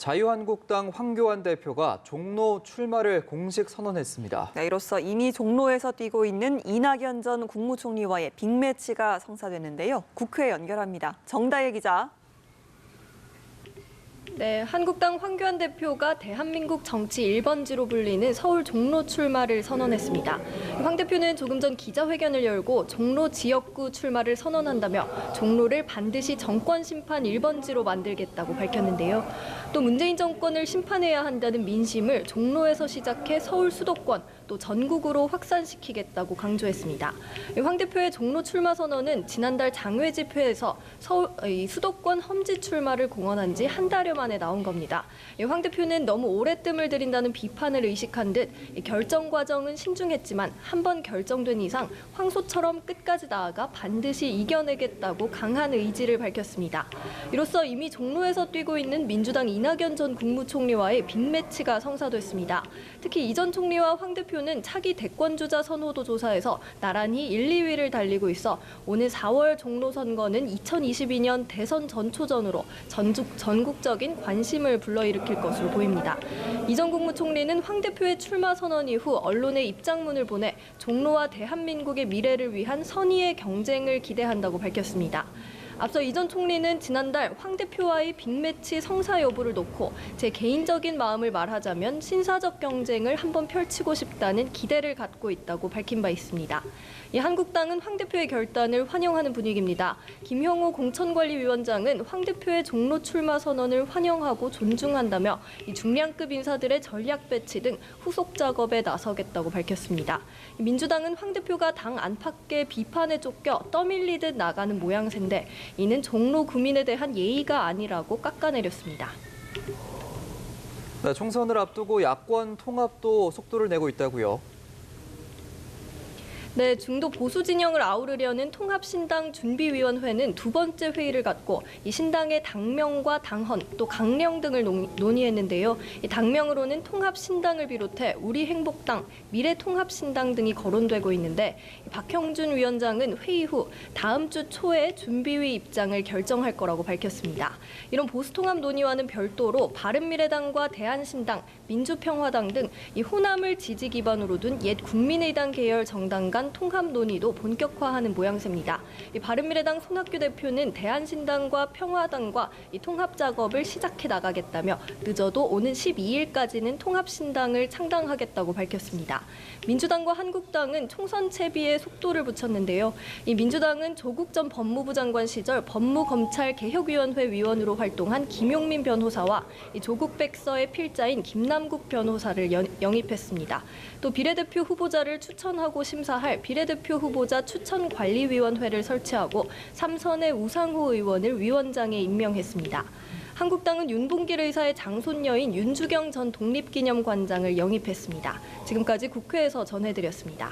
자유한국당 황교안 대표가 종로 출마를 공식 선언했습니다. 네, 이로써 이미 종로에서 뛰고 있는 이낙연 전 국무총리와의 빅매치가 성사됐는데요. 국회에 연결합니다. 정다혜 기자. 네, 한국당 황교안 대표가 대한민국 정치 1번지로 불리는 서울 종로 출마를 선언했습니다. 황 대표는 조금 전 기자회견을 열고 종로 지역구 출마를 선언한다며 종로를 반드시 정권 심판 1번지로 만들겠다고 밝혔는데요. 또 문재인 정권을 심판해야 한다는 민심을 종로에서 시작해 서울 수도권 또 전국으로 확산시키겠다고 강조했습니다. 황 대표의 종로 출마 선언은 지난달 장외 집회에서 수도권 험지 출마를 공언한 지 한 달여 만에 나온 겁니다. 황 대표는 너무 오래 뜸을 들인다는 비판을 의식한 듯 결정 과정은 신중했지만 한 번 결정된 이상 황소처럼 끝까지 나아가 반드시 이겨내겠다고 강한 의지를 밝혔습니다. 이로써 이미 종로에서 뛰고 있는 민주당 이낙연 전 국무총리와의 빅매치가 성사됐습니다. 특히 이 전 총리와 황 대표는 차기 대권주자 선호도 조사에서 나란히 1, 2위를 달리고 있어 오늘 4월 종로 선거는 2022년 대선 전초전으로 전국적인 관심을 불러일으킬 것으로 보입니다. 이 전 국무총리는 황 대표의 출마 선언 이후 언론에 입장문을 보내 종로와 대한민국의 미래를 위한 선의의 경쟁을 기대한다고 밝혔습니다. 앞서 이 전 총리는 지난달 황 대표와의 빅매치 성사 여부를 놓고 제 개인적인 마음을 말하자면 신사적 경쟁을 한번 펼치고 싶다는 기대를 갖고 있다고 밝힌 바 있습니다. 이 한국당은 황 대표의 결단을 환영하는 분위기입니다. 김형우 공천관리위원장은 황 대표의 종로 출마 선언을 환영하고 존중한다며 이 중량급 인사들의 전략 배치 등 후속 작업에 나서겠다고 밝혔습니다. 민주당은 황 대표가 당 안팎의 비판에 쫓겨 떠밀리듯 나가는 모양새인데 이는 종로 구민에 대한 예의가 아니라고 깎아내렸습니다. 네, 총선을 앞두고 야권 통합도 속도를 내고 있다고요. 네, 중도 보수 진영을 아우르려는 통합신당 준비위원회는 두 번째 회의를 갖고 이 신당의 당명과 당헌 또 강령 등을 논의했는데요. 이 당명으로는 통합신당을 비롯해 우리행복당, 미래통합신당 등이 거론되고 있는데 박형준 위원장은 회의 후 다음 주 초에 준비위 입장을 결정할 거라고 밝혔습니다. 이런 보수통합 논의와는 별도로 바른미래당과 대한신당, 민주평화당 등 이 호남을 지지 기반으로 둔 옛 국민의당 계열 정당 간 통합 논의도 본격화하는 모양새입니다. 이 바른미래당 손학규 대표는 대한신당과 평화당과 이 통합 작업을 시작해 나가겠다며 늦어도 오는 12일까지는 통합신당을 창당하겠다고 밝혔습니다. 민주당과 한국당은 총선 채비에 속도를 붙였는데요. 이 민주당은 조국 전 법무부 장관 시절 법무검찰개혁위원회 위원으로 활동한 김용민 변호사와 이 조국 백서의 필자인 김남국 변호사를 영입했습니다. 또 비례대표 후보자를 추천하고 심사할 비례대표 후보자 추천관리위원회를 설치하고 3선의 우상호 의원을 위원장에 임명했습니다. 한국당은 윤봉길 의사의 장손녀인 윤주경 전 독립기념관장을 영입했습니다. 지금까지 국회에서 전해드렸습니다.